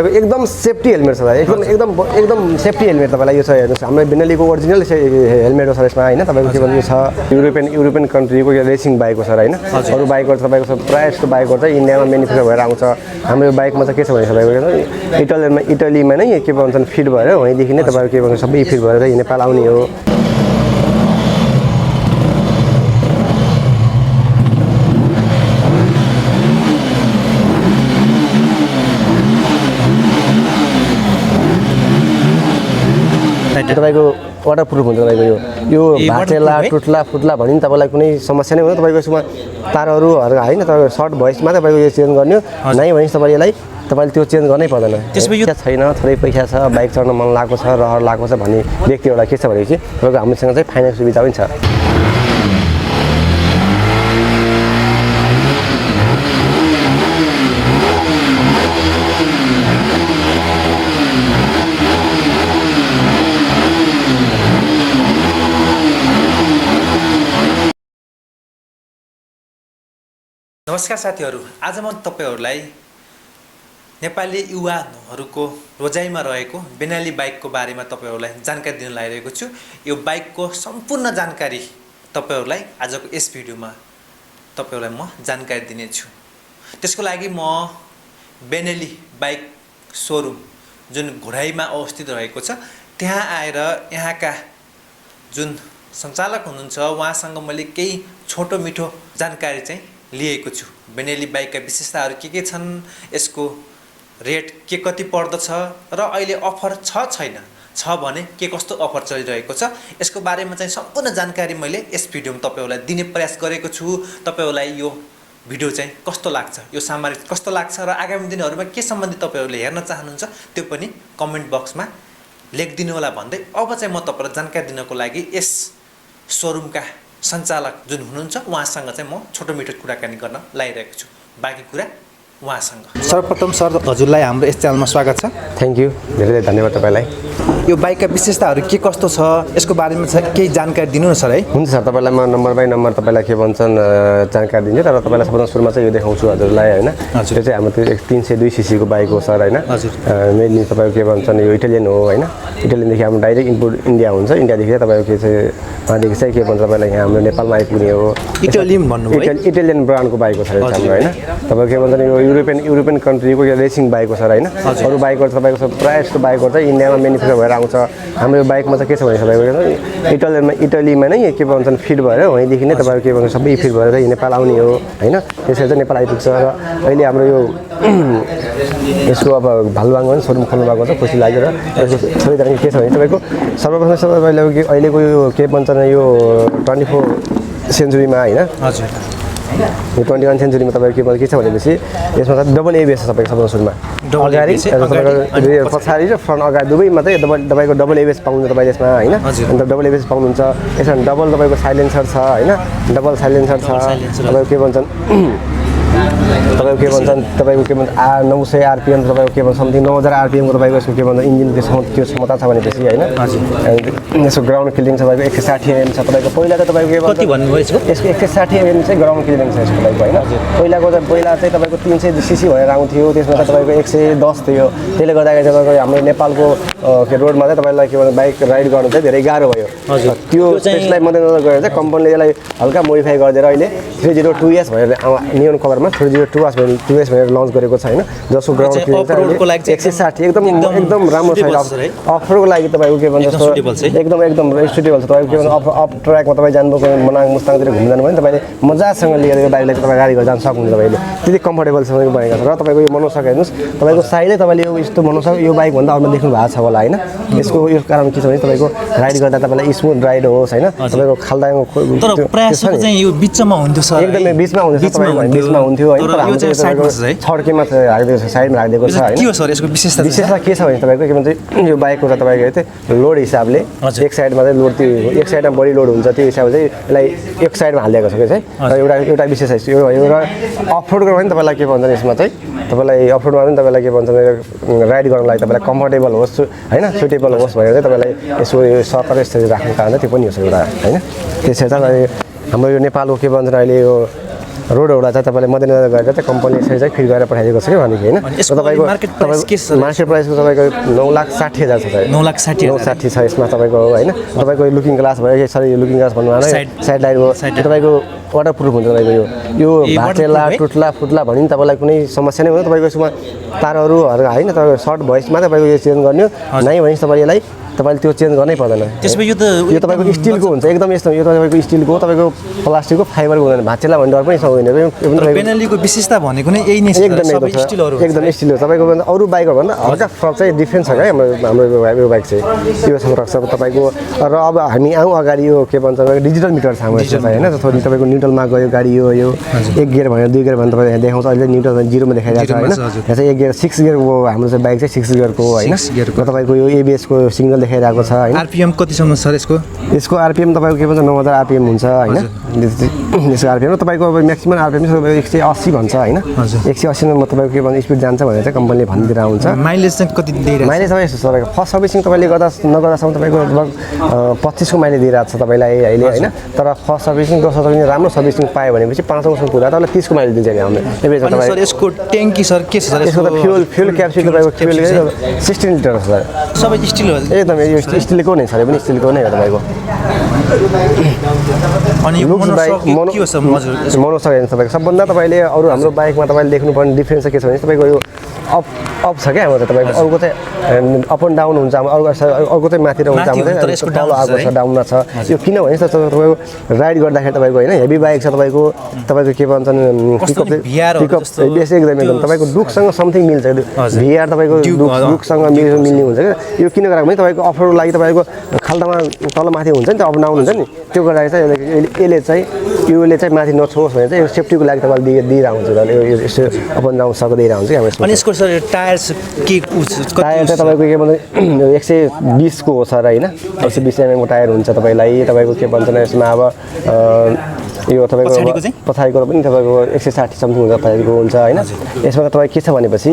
तपाईको एकदम safety helmet छ भाइ एकदम सेफ्टी हेलमेट तपाईलाई यो छ हेर्नुस् हाम्रो बेनेलीको ओरिजिनल हेलमेट हो सर यसमा हैन तपाईको के भन्नु छ युरोपियन कन्ट्रीको रेसिङ बाइक हो सर हैन अरु बाइकहरु तपाईको सब प्राय जस्तो बाइकहरु चाहिँ इन्डियामा म्यानुफ्याक्चर भएर आउँछ हाम्रो बाइकमा चाहिँ के छ भने तपाईको इटलीमा नै के भन्छन् फिट भएर वहीँदेखि नै तपाईको के भन्छ सबै फिट भएर नेपाल आउने हो तपाईको वाटरप्रुफ हुन्छ तपाईको यो भाँचेला टुट्ला फुट्ला भनि तपाईलाई कुनै समस्या नै हुँदैन तपाईको यसमा तारहरु हैन तपाईको सर्ट भएसमा तपाईको यो चेन्ज गर्ने नै भने तपाईले त्यो चेन्ज गर्नै पर्दैन त्यसमा यो छैन थोरै पैसा छ बाइक चढ्न मन लागेको छ रहर लागेको छ भन्ने व्यक्तिहरुलाई के छ भनेपछि तपाईको हामीसँग चाहिँ फाइनान्स सुविधा पनि छ नमस्कार साथीहरु आज म तपाईहरुलाई नेपाली युवाहरुको रोजाइमा रहेको बेनेली बाइकको बारेमा तपाईहरुलाई जानकारी दिन लागिरहेको छु यो बाइकको सम्पूर्ण जानकारी तपाईहरुलाई आजको यस भिडियोमा तपाईहरुलाई म जानकारी दिने छु त्यसको लागि म बेनेली बाइक शोरूम जुन घोडाईमा अवस्थित रहेको छ त्यहाँ आएर यहाँका जुन सञ्चालक हुनुहुन्छ उहाँसँग मैले केही छोटो मिठो जानकारी चाहिँ लिएको छु बेनेली बाइकका विशेषताहरु के छन् यसको रेट के कति पर्दछ र अहिले अफर छैन छ भने के कस्तो अफर चलिरहेको छ यसको बारेमा चाहिँ सम्पूर्ण जानकारी मैले यस भिडियोमा तपाईहरुलाई दिने प्रयास गरेको छु तपाईहरुलाई यो भिडियो चाहिँ कस्तो लाग्छ यो सामग्री कस्तो लाग्छ र आगामी दिनहरुमा के सम्बन्धी तपाईहरुले हेर्न चाहनुहुन्छ त्यो पनि कमेन्ट बक्समा लेखिदिनु होला भन्दै अब चाहिँ म तपाईहरुलाई जानकारी दिनको लागि यस शोरूमका सञ्चालक जुन हुनुहुन्छ उहाँसँग चाहिँ म छोटो मिठो कुराकानी गर्न लागिरहेको छु बाँकी कुरा उहाँसँग सर्वप्रथम सर हजुरलाई हाम्रो यस च्यानलमा स्वागत छ थ्यांक यू धेरै धन्यवाद तपाईलाई यो बाइकका विशेषताहरु के कस्तो छ यसको बारेमा केही जानकारी दिनु न सर है हुन्छ सर तपाईलाई म नम्बर बाइ नम्बर तपाईलाई के भन्छन् जानकारी दिन्छु तर तपाईलाई सबभन्दा सुरुमा चाहिँ यो देखाउँछु हजुरलाई हैन यो चाहिँ हाम्रो 302 सीसी को बाइक हो सर हैन मेनली तपाईको के भन्छन् यो इटालियन हो हैन इटालियनदेखि हाम्रो डाइरेक्ट इम्पोर्ट इन्डिया हुन्छ इन्डियादेखि तपाईको के चाहिँ वहाँदेखि चाहिँ के भन्छ तपाईलाई यहाँ हाम्रो नेपालमा आइपुग्ने हो इटालियन भन्नु है इटालियन ब्रान्डको बाइक हो सर हाम्रो हैन तपाईको के भन्छन् यो युरोपियन कन्ट्रीको रेसिङ बाइक हो सर हैन अरु बाइकहरु तपाईको सब प्राय जस्तो बाइकहरु चाहिँ इन्डियामा म्यानुफ्याक्चर भएर आउँछ हाम्रो बाइकमा चाहिँ के छ भने तपाईको इटलीमा नै के भन्छन् फिट भएर वहीँदेखि नै तपाईको के भन्छ सबै फिट भएर नेपाल आउने हो हैन त्यसैले चाहिँ नेपाल आइपुग्छ र अहिले हाम्रो यो यसको अब भालुवाङमा पनि शोरूम खोल्नु भएको छ खुसी लाग्यो र यसको सुविधा के छ भने तपाईको सर्वप्रथम तपाईले अहिलेको यो के भन्छन् यो 24 सेन्चुरीमा हैन हजुर यो 21 सेन्चुरीमा तपाईको के छ भनेपछि यसमा चाहिँ डबल एबीएस छ तपाईको सबभन्दा सुरुमा अगाडि पछाडी र फ्रन्ट अगाडि दुवैमा चाहिँ तपाईको डबल एबीएस पाउनुहुन्छ तपाईले यसमा हैन अन्त डबल एबीएस पाउनुहुन्छ यसमा डबल तपाईको साइलेन्सर छ हैन डबल साइलेन्सर छ तपाईको के भन्छन् तपाईको के भन्छन् तपाईको के भन्छ 900 आरपीएम तपाईको के भन्छ समथिङ 9000 आरपीएम को तपाईको यसको के भन्छ इन्जिनको त्यो क्षमता छ भनेपछि हैन यसको ग्राउन्ड क्लियरिङ छ तपाईको 160 एमएम छ तपाईको पहिला त तपाईको के भन्छ कति भन्नु भयो यसको 160 एमएम चाहिँ ग्राउन्ड क्लियरिङ छ यसको तपाईको हैन पहिला चाहिँ तपाईको 300 सीसी भएर आउँथ्यो त्यसमा त तपाईको 110 थियो त्यसले गर्दाखेरि तपाईको हाम्रो नेपालको के रोडमा चाहिँ तपाईलाई के भन्छ बाइक राइड गर्नु चाहिँ धेरै गाह्रो भयो त्यो त्यसलाई मध्यनजर गरेर चाहिँ कम्पनीले यसलाई हल्का मोडिफाई गरिदिएर अहिले 302S भनेर नियन कभरमा 302S भनेर लन्च गरेको छ हैन जसको ग्राउन्ड क्लियरिङ चाहिँ 160 एकदम राम्रो छ अफरोडको लागि तपाईको के भन्छ एकदम सुटेबल छ तपाईको के भन्छ अफ ट्र्याकमा तपाई जानुभयो मनाङ मुस्ताङतिर घुम्न जानु भयो तपाईले मजासँग लिएर यो बाइकलाई तपाई गाडी गरेर जान सक्नुहुन्छ तपाईले त्यति कम्फर्टेबल छ भनेको छ र तपाईको यो मनोस हेर्नुस् तपाईको साइडै तपाईले यो यस्तो मनोस यो बाइक भन्दा अरूमा देख्नु भएको छ होला हैन यसको यो कारण के छ भने तपाईको राइड गर्दा तपाईलाई स्मुथ राइड होस् हैन तपाईको खाल्दाको तर प्रयासको चाहिँ यो बिचमा हुन्थ्यो सर एकदमै बिचमा हुन्छ तपाईको बिचमा हुन्थ्यो हैन तर हाम्रो चाहिँ साइडमा छ छड्केमा राखिदिएको छ साइडमा राखिदिएको छ हैन के हो सर यसको विशेषता के छ भने तपाईको के भन्छ यो बाइकको त तपाईको चाहिँ लोड हिसाबले एक साइडमा चाहिँ लोड त्यो एक साइडमा बढी लोड हुन्छ त्यो हिसाबले चाहिँ यसलाई एक साइडमा हालिदिएको छ के चाहिँ एउटा विशेष यो एउटा अफरोडको पनि तपाईलाई के भन्छ यसमा चाहिँ तपाईलाई अफरोडमा पनि तपाईलाई के भन्छ राइड गर्नलाई तपाईलाई कम्फर्टेबल होस् हैन सुटेबल होस् भनेर चाहिँ तपाईलाई यसो सकर यसरी राख्नु कारण त्यो पनि हो एउटा हैन त्यसैले चाहिँ हाम्रो यो नेपालको के भन्छ अहिले यो रोडहरुलाई चाहिँ तपाईले मध्यनजर गरेर चाहिँ कम्पनीले यसरी चाहिँ फिट गरेर पठाइदिएको छ कि भनेको हैन तपाईँको मार्केट प्राइस के छ मार्केट प्राइसको तपाईको 9,60,000 छ चाहिँ 9,60,000 छ यसमा तपाईको हैन तपाईको लुकिङ ग्लास भयो यसरी लुकिङ ग्लास भन्नु भने साइड लाइट भयो तपाईको वाटरप्रुफ हुन्छ तपाईको यो भाँचेला टुट्ला फुट्ला भनि तपाईलाई कुनै समस्या नै हुँदैन तपाईको यसमा तारहरु हैन तपाईको सर्ट भएसमा तपाईको यो चेन्ज गर्ने नै भने तपाईले यसलाई तपाईले त्यो चेन्ज गर्नै पर्दैन त्यसमा यो तपाईको स्टिलको हुन्छ एकदम यस्तो यो तपाईको स्टिलको तपाईको प्लास्टिकको फाइबरको हुँदैन भाँचेला भन्ने डर पनि सक्दैन बेनेलीको विशेषता भनेको नै यही नै छ एकदम स्टिलहरु एकदम स्टिल हो तपाईको भन्दा अरु बाइकहरु भन्दा हल्का फरक चाहिँ डिफरेन्स छ है हाम्रो बाइक चाहिँ यो फरक छ तपाईको र अब हामी आउँ अगाडि यो के भन्छ डिजिटल मिटर छ हाम्रो चाहिँ हैन थोरै तपाईको न्युट्रलमा गयो गाडी यो एक गियर भनेर दुई गियर भनेर तपाईले देखाउँछ अहिले न्युट्रल जिरोमा देखाइरहेको छ हैन यहाँ चाहिँ एक गियर 6 गियरको हाम्रो चाहिँ बाइक चाहिँ 6 गियरको हैन तपाईको यो एबीएस को सिग्नल देखाइरहेको छ हैन आरपीएम कतिसम्म छ यसको आरपीएम तपाईको के भन्छ 9000 आरपीएम हुन्छ हैन यसको आरपीएम तपाईको अब म्याक्सिमम आरपीएम चाहिँ 180 भन्छ हैन 180 मा तपाईको के भन्छ स्पिड जान्छ भनेर चाहिँ कम्पनीले भनिदिएर हुन्छ माइलेज चाहिँ कति दिइरहेछ माइलेज तपाईँ यस्तो तपाईको फर्स्ट सर्भिसिङ तपाईले नगर्दासम्म तपाईको लगभग 25 को माइलेज दिइरहेको छ तपाईलाई अहिले हैन तर फर्स्ट सर्भिसिङ दोस्रो सर्भिसिङ राम्रो सर्भिसिङ पायो भनेपछि 5 औँसम्म पुरा तपाईलाई 30 को माइलेज दिन्छ नि हामीले एभरेज तपाईँ सर यसको ट्याङ्की सर के छ सर यसको त फ्युल क्याप्सुल तपाईको फ्युल 16 लिटर छ सर सबै स्टिल हो एकदम यो स्टिलको नै छ पनि स्टिलको नै हो तपाईको अनि मोनोसक हेर्नु तपाईको सबभन्दा तपाईले अरु हाम्रो बाइकमा तपाईले देख्नुपर्ने डिफरेन्स के छ भने तपाईको यो अप छ क्या हाम्रो तपाईको अरुको चाहिँ अप एन्ड डाउन हुन्छ अरुको चाहिँ माथि र हुन्छ हाम्रो चाहिँ तल आएको छ डाउनमा छ यो किन भने तपाईको राइड गर्दाखेरि तपाईको हैन हेभी बाइक छ तपाईको के भन्छन् पिकअप एकदम तपाईको लुकसँग समथिङ मिल्छ भिआर तपाईको लुकसँग मिल्ने हुन्छ क्या यो किन गरेको भने तपाईको अफरोड लागि तपाईको खाल्डामा तल माथि हुन्छ नि त अप डाउन हुन्छ नि त्यो गर्दा चाहिँ यसले चाहिँ योले चाहिँ माथि नछोस् भने चाहिँ यो सेफ्टीको लागि तपाईले दिइरहेको हुन्छ यो यसो अप एन्ड डाउन सको दिइरहेको हुन्छ क्या अनि यसको सर टायर्स के टायर चाहिँ तपाईको के भन्छ 120 को हो सर हैन 120 mm को टायर हुन्छ तपाईलाई तपाईको के भन्छ यसमा अब यो तपाईको पछाडीको पनि तपाईको 160 समथिङ हुन्छ पछाडीको हुन्छ हैन यसमा तपाई के छ भनेपछि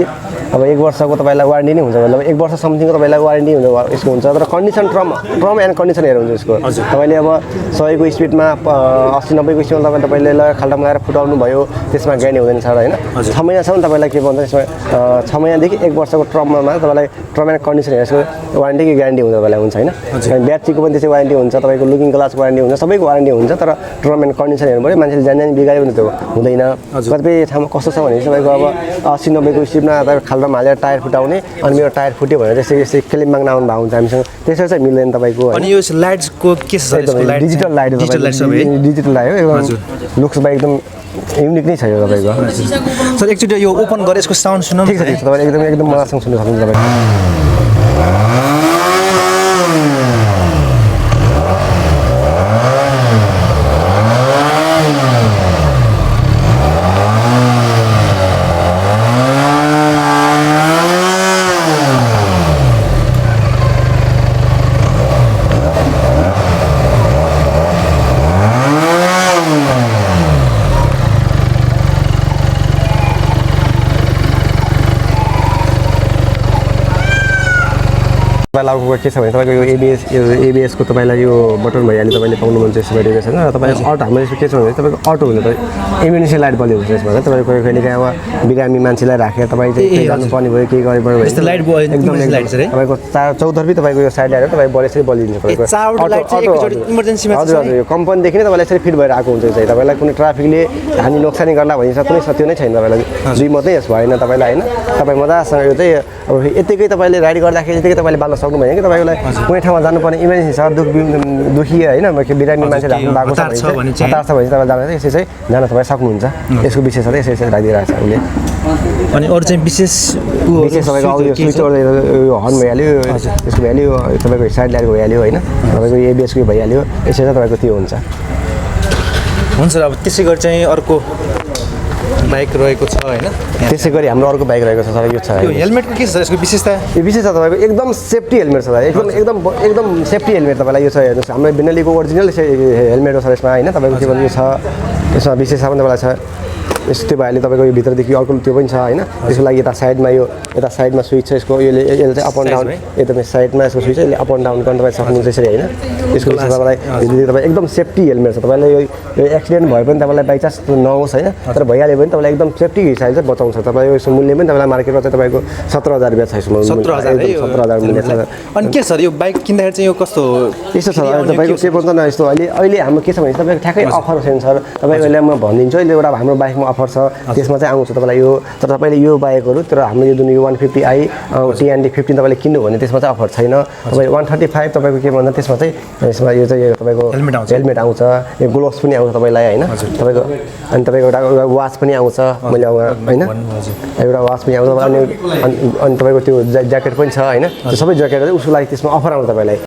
अब 1 वर्षको तपाईलाई वारेन्टी नै हुन्छ मतलब 1 वर्ष समथिङको तपाईलाई वारेन्टी हुन्छ यसको हुन्छ तर कन्डिसन ट्रम एन्ड कन्डिसन हेरेर हुन्छ यसको तपाईले अब 100 को स्पिडमा 80 90 को स्पिडमा तपाईले खाल्डामा गएर फुटाउनु भयो त्यसमा ग्यारेन्टी हुँदैन सर हैन 6 महिनासम्म तपाईलाई के भन्छ यसमा 6 महिनादेखि 1 वर्षको ट्रममा तपाईलाई ट्रम एन्ड कन्डिसन हेरेर वारेन्टी कि ग्यारेन्टी हुन्छ तपाईलाई हुन्छ हैन ब्याट्रीको पनि त्यसै वारेन्टी हुन्छ तपाईको लुकिङ ग्लासको वारेन्टी हुन्छ सबैको वारेन्टी हुन्छ तर ट्रम एन्ड कन्डिसन हेर्नु पर्यो मान्छेले जान बिगायो भने त्यो हुँदैन कतिपय ठाउँमा कस्तो छ भने तपाईको अब 80 90 को स्पिडमा तपाईको खाल्डामा हालेर टायर फुटाउने अनि मेरो टायर फुट्यो भने चाहिँ यसै क्लेम माग्न आउनु भएको हुन्छ हामीसँग त्यसरी चाहिँ मिल्दैन तपाईको अनि यो लाइट्सको के छ यसको light digital light digital light हो एकदम लुक्स बाइ एकदम युनिक नै छ यो तपाईको सर एकचोटि यो ओपन गरे यसको साउन्ड सुन्नु ठीक छ तपाईले एकदम मजासँग सुन्न सक्नुहुन्छ तपाईले लागुको के छ भने तपाईको यो एबीएस को तपाईलाई यो बटन भइहाल्यो तपाईले पाउनुहुन्छ यसमा रेडिएसन र तपाईको अटो हाम्रो यसको के छ भने तपाईको अटो हुन्छ त इमर्जेन्सी लाइट बल्यो हुन्छ यसमा तपाईको कहिले काहीँ अब बिरामी मान्छेलाई राखेर तपाई चाहिँ के गर्नु पर्ने भयो के गर्नु पर्यो यस्तो लाइट एकदम लाइट छ रे तपाईको चौतर्फी तपाईको यो साइड लाइट तपाई बलेसरी बलिदिन्छ तपाईको चारवटा लाइट चाहिँ एकचोटी इमर्जेन्सीमा छ हजुर यो कम्पनी देखि नै तपाईलाई यसरी फिट भएर आएको हुन्छ चाहिँ तपाईलाई कुनै ट्राफिकले हानि नोक्सानी गर्ला भनिन्छ कुनै सत्य नै छैन तपाईलाई दुई मात्रै यस भएन तपाईलाई हैन तपाई मजासँग यो चाहिँ अब यतिकै तपाईले राइड गर्दाखेरि यतिकै तपाईले बाल्न सक्नु भएन कि तपाईलाई कुनै ठाउँमा जानुपर्ने इमर्जेन्सी छ दुखी हैन बिरामी मान्छे राख्नु भएको छ भने हतार छ भने तपाईँ जाँदा यसै चाहिँ जान तपाईँ सक्नुहुन्छ यसको विशेष छ यसै राखिदिरहेको छ हामीले अनि अरू चाहिँ विशेष तपाईँको अडियो स्विच यो हर्न भइहाल्यो यसको भ्याल्यु तपाईँको साइड लाइटको भइहाल्यो होइन तपाईँको एबिएसको भइहाल्यो यसै चाहिँ तपाईँको त्यो हुन्छ अब त्यसै गरी चाहिँ अर्को बाइक रहेको छ हैन त्यसै गरी हाम्रो अर्को बाइक रहेको छ सर यो छ यो हेलमेटको के छ यसको विशेषता यो विशेषता तपाईँको एकदम सेफ्टी हेलमेट छ एकदम सेफ्टी हेलमेट तपाईँलाई यो छ हेर्नुहोस् हाम्रो बेनेलीको ओरिजिनल हेलमेट हो सर यसमा होइन तपाईँको के भन्नु छ यसमा विशेषता पनि तपाईँलाई छ यस्तो भइहाल्यो तपाईँको यो भित्रदेखि अर्को त्यो पनि छ होइन त्यसको लागि यता साइडमा स्विच छ यसको यसले चाहिँ अप एन्ड डाउन एकदमै साइडमा यसको स्विच यसले अप एन्ड डाउन गर्न तपाईँ सक्नुहुन्छ यसरी होइन यसको तपाईँलाई तपाईँ एकदम सेफ्टी हेलमेट छ तपाईँलाई यो एक्सिडेन्ट भए पनि तपाईँलाई बाई चान्स नहोस् होइन तर भइहाल्यो भने तपाईँलाई एकदम सेफ्टी हिसाबले चाहिँ बचाउँछ तपाईँ यसको मूल्य पनि तपाईँलाई मार्केटमा चाहिँ तपाईँको 17,000 रुपियाँ छ यसमा 17,000 मूल्य छ अनि के सर यो बाइक किन्दाखेरि चाहिँ यो कस्तो यस्तो छ तपाईँको के भन्छ न यस्तो अहिले हाम्रो के छ भने तपाईँको ठ्याक्कै अफर छैन सर तपाईँको अहिले म भनिदिन्छु अहिले एउटा हाम्रो बाइकमा अफर छ त्यसमा चाहिँ आउँछ तपाईँलाई यो तर तपाईँले यो बाइकहरू तर हाम्रो यो जुन यो 150i TNT 15 तपाईँले किन्नु भने त्यसमा चाहिँ अफर छैन तपाईँ 135 तपाईँको के भन्दा त्यसमा चाहिँ यसमा यो चाहिँ तपाईँको हेलमेट आउँछ यो ग्लोभ्स पनि आउँछ तपाईँलाई होइन तपाईँको अनि तपाईँको एउटा वाच पनि आउँछ मैले होइन एउटा वाच पनि आउँछ अनि तपाईँको त्यो ज्याकेट पनि छ होइन त्यो सबै ज्याकेटहरू उसको लागि त्यसमा अफर आउँछ तपाईँलाई